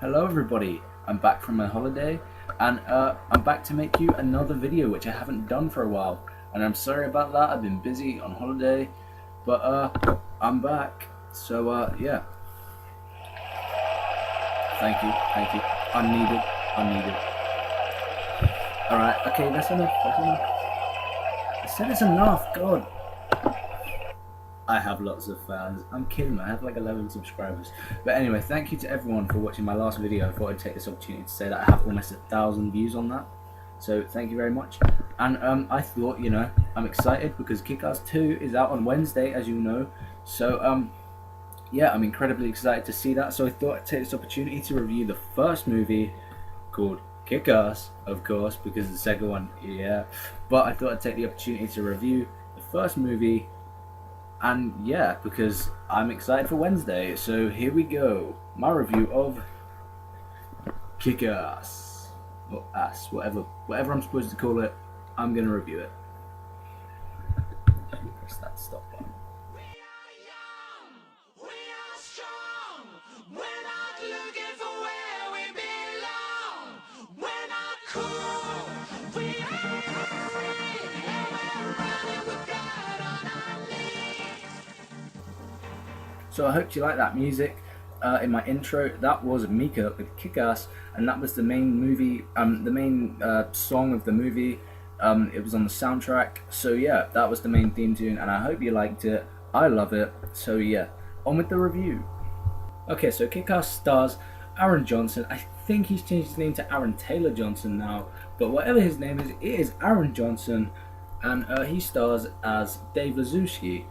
Hello everybody, I'm back from my holiday and I'm back to make you another video which I haven't done for a while, and I'm sorry about that. I've been busy on holiday, but I'm back. So yeah, thank you. I'm needed. Alright, okay, that's enough. I said it's enough, God. I have lots of fans. I'm kidding, I have like 11 subscribers. But anyway, thank you to everyone for watching my last video. I thought I'd take this opportunity to say that I have almost 1,000 views on that. So thank you very much. And I thought, I'm excited because Kick-Ass 2 is out on Wednesday, as you know. So yeah, I'm incredibly excited to see that. So I thought I'd take this opportunity to review the first movie called Kick-Ass, of course, because the second one, yeah. But I thought I'd take the opportunity to review the first movie, and yeah, because I'm excited for Wednesday. So here we go. My review of Kick-Ass. Or Ass, whatever I'm supposed to call it, I'm gonna review it. Press that stop button. We are young, we are strong. We're not looking for where we belong. We're not cool, we are free. And we're running with God on our knees. So I hope you like that music. In my intro, that was Mika with Kick-Ass, and that was the main movie, the main song of the movie. It was on the soundtrack. So yeah, that was the main theme tune, and I hope you liked it. I love it. So yeah, on with the review. Okay, so Kick-Ass stars Aaron Johnson. I think he's changed his name to Aaron Taylor Johnson now, but whatever his name is, it is Aaron Johnson, and he stars as Dave Lazuski,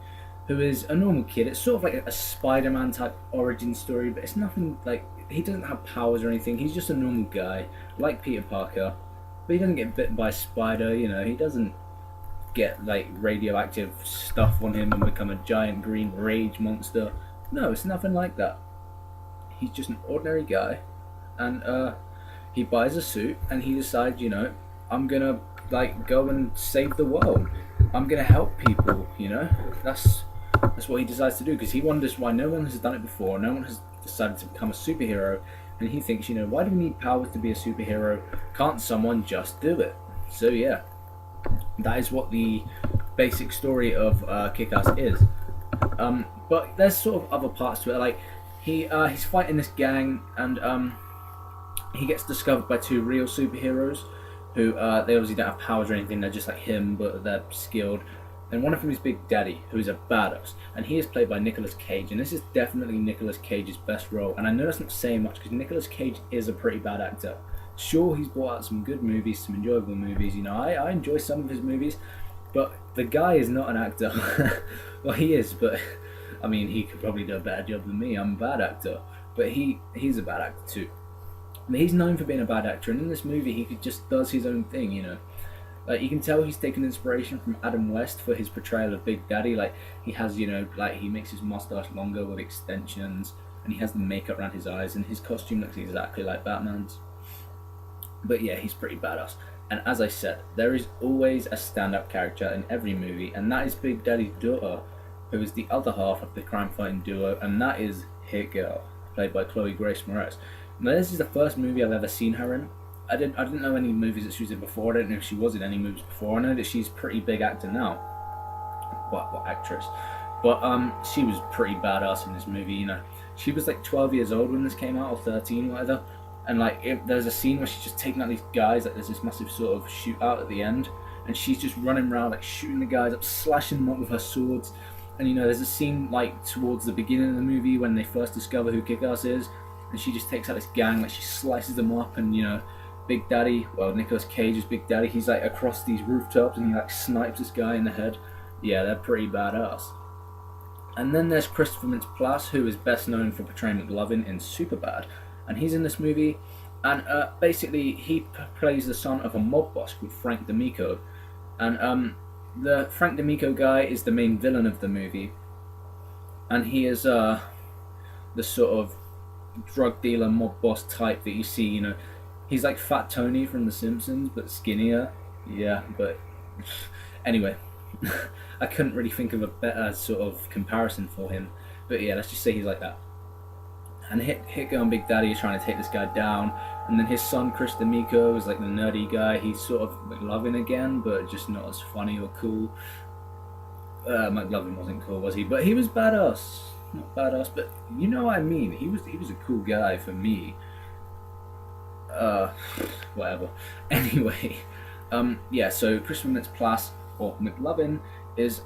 who is a normal kid. It's sort of like a Spider-Man type origin story, but it's nothing like, he doesn't have powers or anything. He's just a normal guy, like Peter Parker, but he doesn't get bitten by a spider. He doesn't get like radioactive stuff on him and become a giant green rage monster. No, it's nothing like that. He's just an ordinary guy, and he buys a suit and he decides, I'm gonna like go and save the world. I'm gonna help people. That's what he decides to do, because he wonders why no one has done it before. No one has decided to become a superhero, and he thinks, why do we need powers to be a superhero? Can't someone just do it? So yeah, that is what the basic story of Kick-Ass is. But there's sort of other parts to it, like he's fighting this gang, and he gets discovered by two real superheroes who they obviously don't have powers or anything. They're just like him, but they're skilled. And one of them is Big Daddy, who is a badass, and he is played by Nicolas Cage, and this is definitely Nicolas Cage's best role. And I know that's not saying much, because Nicolas Cage is a pretty bad actor. Sure, he's brought out some good movies, some enjoyable movies. I enjoy some of his movies, but the guy is not an actor. Well, he is, but I mean, he could probably do a better job than me. I'm a bad actor, but he's a bad actor too. I mean, he's known for being a bad actor, and in this movie, he just does his own thing. Like, you can tell he's taken inspiration from Adam West for his portrayal of Big Daddy. Like, he has, like, he makes his mustache longer with extensions, and he has the makeup around his eyes, and his costume looks exactly like Batman's. But yeah, he's pretty badass. And as I said, there is always a stand-up character in every movie, and that is Big Daddy's daughter, who is the other half of the crime-fighting duo, and that is Hit Girl, played by Chloe Grace Moretz. Now, this is the first movie I've ever seen her in. I didn't know any movies that she was in before. I don't know if she was in any movies before. I know that she's a pretty big actor now. What actress? But she was pretty badass in this movie. She was like 12 years old when this came out, or 13, whatever. And like, there's a scene where she's just taking out these guys. Like, there's this massive sort of shootout at the end, and she's just running around like shooting the guys up, slashing them up with her swords. And there's a scene like towards the beginning of the movie when they first discover who Kick-Ass is, and she just takes out this gang, like she slices them up, and Big Daddy, well, Nicolas Cage is Big Daddy, he's like across these rooftops and he like snipes this guy in the head. Yeah, they're pretty badass. And then there's Christopher Mintz-Plasse, who is best known for portraying McLovin in Superbad, and he's in this movie, and basically he plays the son of a mob boss called Frank D'Amico, and the Frank D'Amico guy is the main villain of the movie, and he is the sort of drug dealer mob boss type that you see. He's like Fat Tony from The Simpsons, but skinnier. Yeah, but anyway, I couldn't really think of a better sort of comparison for him. But yeah, let's just say he's like that. and Hit Girl and Big Daddy are trying to take this guy down. And then his son Chris D'Amico is like the nerdy guy. He's sort of McLovin again, but just not as funny or cool. McLovin wasn't cool, was he? But he was badass. Not badass, but you know what I mean. He was a cool guy for me. Whatever. Anyway, yeah. So Chris Mintz-Plasse, or McLovin, is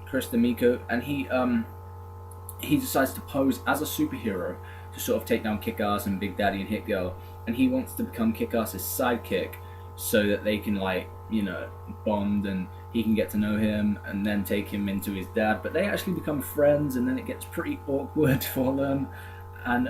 Chris D'Amico, and he decides to pose as a superhero to sort of take down Kick-Ass and Big Daddy and Hit Girl, and he wants to become Kick-Ass's sidekick so that they can, like, you know, bond and he can get to know him and then take him into his dad. But they actually become friends, and then it gets pretty awkward for them. And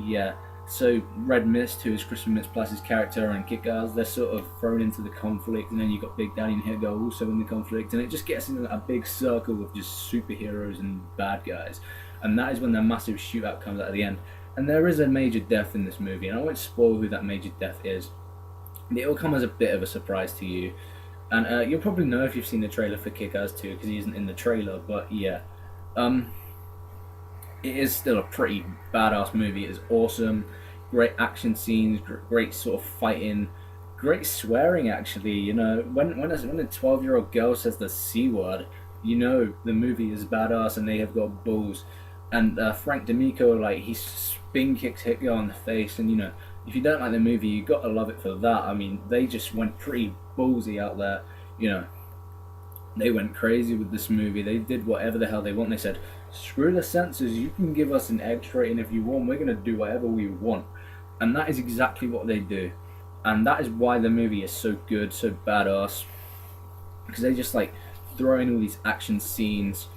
yeah, so Red Mist, who is Chris Mintz-Plasse's character, and Kick-Ass, they're sort of thrown into the conflict, and then you've got Big Daddy and Hit Girl also in the conflict, and it just gets in a big circle of just superheroes and bad guys. And that is when the massive shootout comes out at the end. And there is a major death in this movie, and I won't spoil who that major death is. It will come as a bit of a surprise to you. And you'll probably know if you've seen the trailer for Kick-Ass 2, because he isn't in the trailer, but yeah. It is still a pretty badass movie. It is awesome. Great action scenes, great sort of fighting, great swearing actually. You know, when a 12-year-old girl says the C word, you know the movie is badass and they have got balls. And Frank D'Amico, like, he spin kicks Hit Girl in the face, and you know, if you don't like the movie, you gotta love it for that. I mean, they just went pretty ballsy out there, you know. They went crazy with this movie. They did whatever the hell they want. They said, screw the censors, you can give us an X rating if you want, we're gonna do whatever we want. And that is exactly what they do. And that is why the movie is so good, so badass. Because they just, like, throw in all these action scenes,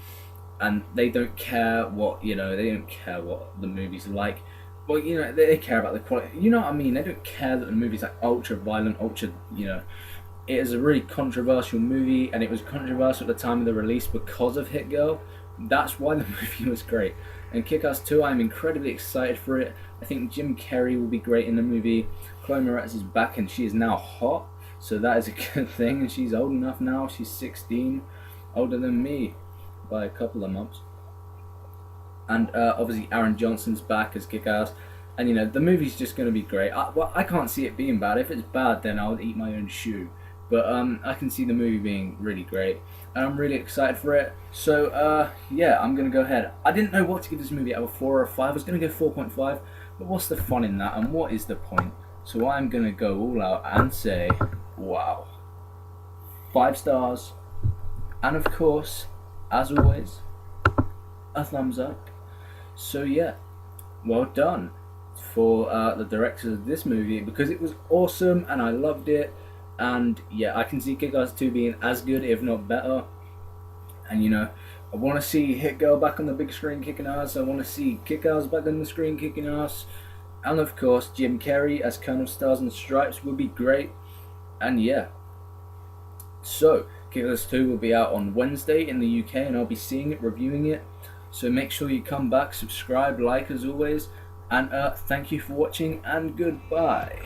and they don't care what, you know, they don't care what the movie's like. Well, you know, they care about the quality. You know what I mean? They don't care that the movie's like ultra violent, ultra, you know. It is a really controversial movie, and it was controversial at the time of the release because of Hit Girl. That's why the movie was great. And Kick-Ass 2, I'm incredibly excited for it. I think Jim Carrey will be great in the movie. Chloe Moretz is back, and she is now hot, so that is a good thing. And she's old enough now. She's 16, older than me by a couple of months. And obviously Aaron Johnson's back as Kick-Ass, and you know, the movie's just going to be great. I can't see it being bad. If it's bad, then I'll eat my own shoe. But I can see the movie being really great, and I'm really excited for it. So yeah, I'm going to go ahead. I didn't know what to give this movie out of 4 or 5. I was going to go 4.5, but what's the fun in that, and what is the point? So I'm going to go all out and say, wow. 5 stars, and of course, as always, a thumbs up. So yeah, well done for the directors of this movie, because it was awesome and I loved it. And yeah, I can see Kick-Ass 2 being as good, if not better. And you know, I want to see Hit Girl back on the big screen kicking ass. I want to see Kick-Ass back on the screen kicking ass. And of course, Jim Carrey as Colonel Stars and Stripes would be great. And yeah, so Kick-Ass 2 will be out on Wednesday in the UK, and I'll be seeing it, reviewing it. So make sure you come back, subscribe, like as always, and thank you for watching, and goodbye.